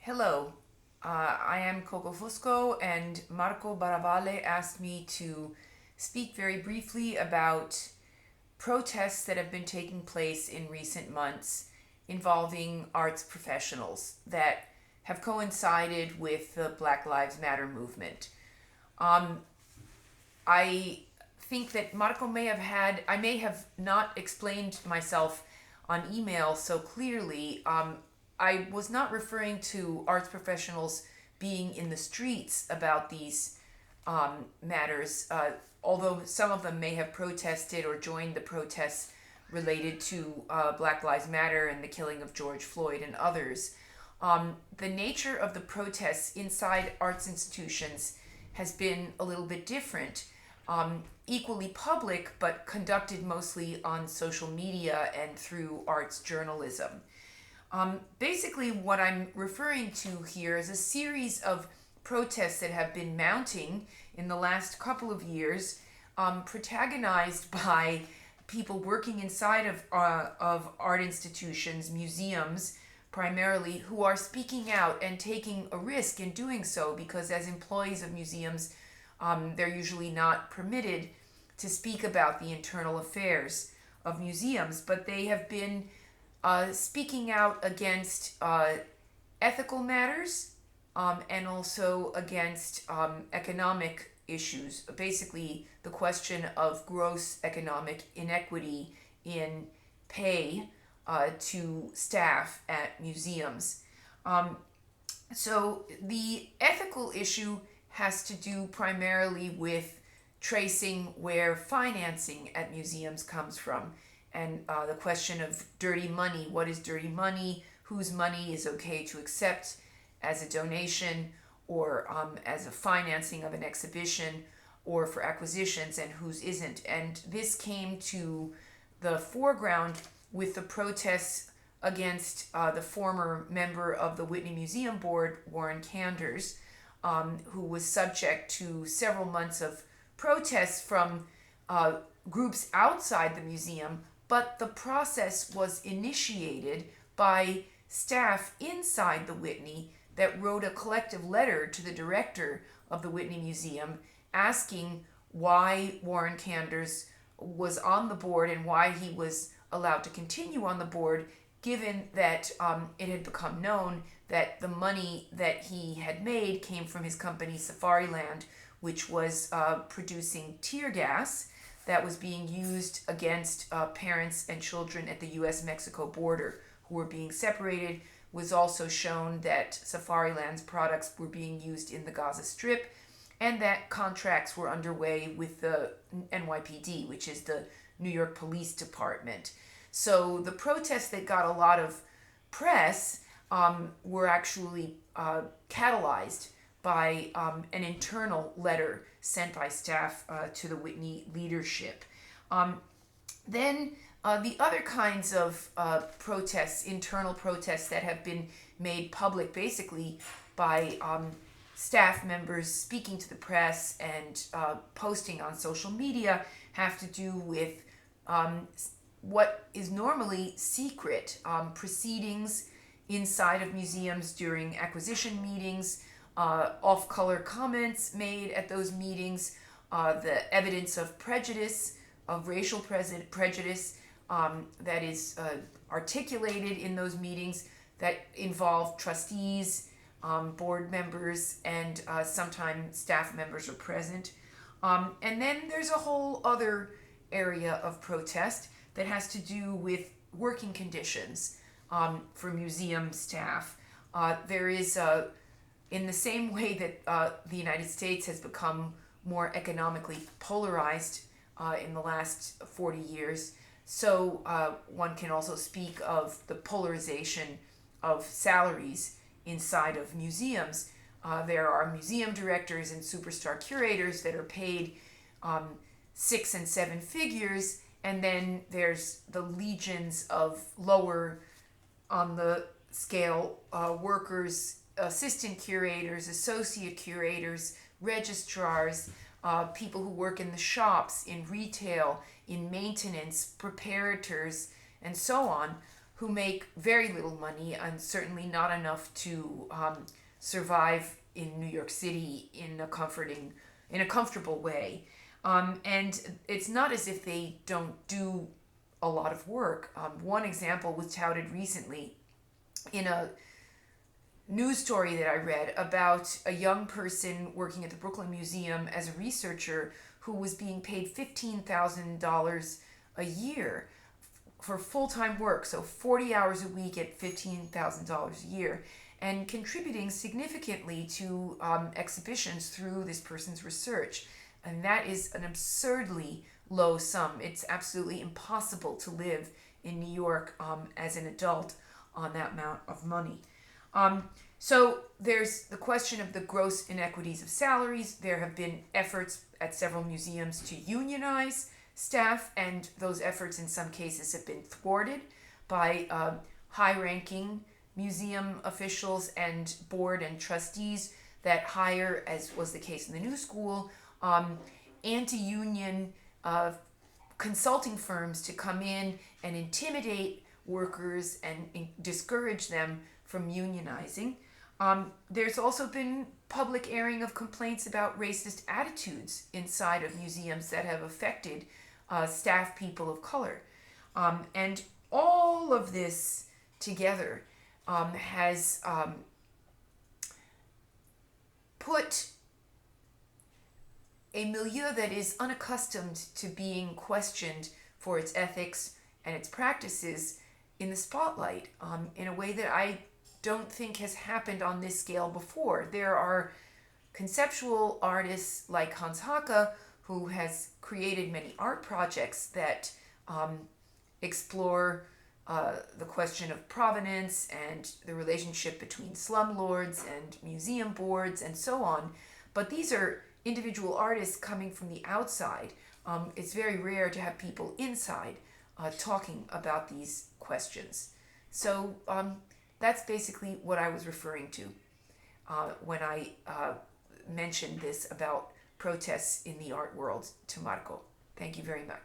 Hello, I am Coco Fusco, and Marco Baravale asked me to speak very briefly about protests that have been taking place in recent months involving arts professionals that have coincided with the Black Lives Matter movement. Um, I think that I may have not explained myself on email so clearly. I was not referring to arts professionals being in the streets about these matters, although some of them may have protested or joined the protests related to Black Lives Matter and the killing of George Floyd and others. The nature of the protests inside arts institutions has been a little bit different, equally public, but conducted mostly on social media and through arts journalism. Basically, what I'm referring to here is a series of protests that have been mounting in the last couple of years, protagonized by people working inside of art institutions, museums, primarily, who are speaking out and taking a risk in doing so because, as employees of museums, they're usually not permitted to speak about the internal affairs of museums, but they have been speaking out against ethical matters and also against economic issues. Basically, the question of gross economic inequity in pay to staff at museums. So, the ethical issue has to do primarily with tracing where financing at museums comes from, and the question of dirty money. What is dirty money? Whose money is okay to accept as a donation or as a financing of an exhibition or for acquisitions, and whose isn't? And this came to the foreground with the protests against the former member of the Whitney Museum Board, Warren Kanders, who was subject to several months of protests from groups outside the museum, but the process was initiated by staff inside the Whitney that wrote a collective letter to the director of the Whitney Museum asking why Warren Kanders was on the board and why he was allowed to continue on the board, given that it had become known that the money that he had made came from his company Safariland, which was producing tear gas that was being used against parents and children at the US-Mexico border who were being separated. Was also shown that Safariland's products were being used in the Gaza Strip, and that contracts were underway with the NYPD, which is the New York Police Department. So the protests that got a lot of press were actually catalyzed by an internal letter sent by staff to the Whitney leadership. Then the other kinds of protests, internal protests that have been made public basically by staff members speaking to the press and posting on social media, have to do with what is normally secret proceedings inside of museums during acquisition meetings, off-color comments made at those meetings, the evidence of prejudice, of racial prejudice that is articulated in those meetings that involve trustees, board members, and sometimes staff members are present. And then there's a whole other area of protest that has to do with working conditions for museum staff. There is in the same way that the United States has become more economically polarized in the last 40 years, so one can also speak of the polarization of salaries inside of museums. There are museum directors and superstar curators that are paid 6 and 7 figures, and then there's the legions of lower on the scale workers, assistant curators, associate curators, registrars, people who work in the shops, in retail, in maintenance, preparators, and so on, who make very little money and certainly not enough to survive in New York City in a comfortable way. And it's not as if they don't do a lot of work. One example was touted recently in a news story that I read about a young person working at the Brooklyn Museum as a researcher who was being paid $15,000 a year for full-time work, so 40 hours a week at $15,000 a year, and contributing significantly to exhibitions through this person's research. And that is an absurdly low sum. It's absolutely impossible to live in New York as an adult on that amount of money. So there's the question of the gross inequities of salaries. There have been efforts at several museums to unionize staff, and those efforts in some cases have been thwarted by high-ranking museum officials and board and trustees that hire, as was the case in the New School, anti-union consulting firms to come in and intimidate workers and discourage them from unionizing. There's also been public airing of complaints about racist attitudes inside of museums that have affected staff people of color. And all of this together has put a milieu that is unaccustomed to being questioned for its ethics and its practices in the spotlight in a way that I don't think has happened on this scale before. There are conceptual artists like Hans Haacke, who has created many art projects that explore the question of provenance and the relationship between slumlords and museum boards and so on. But these are individual artists coming from the outside. It's very rare to have people inside talking about these questions. So that's basically what I was referring to when I mentioned this about protests in the art world to Marco. Thank you very much.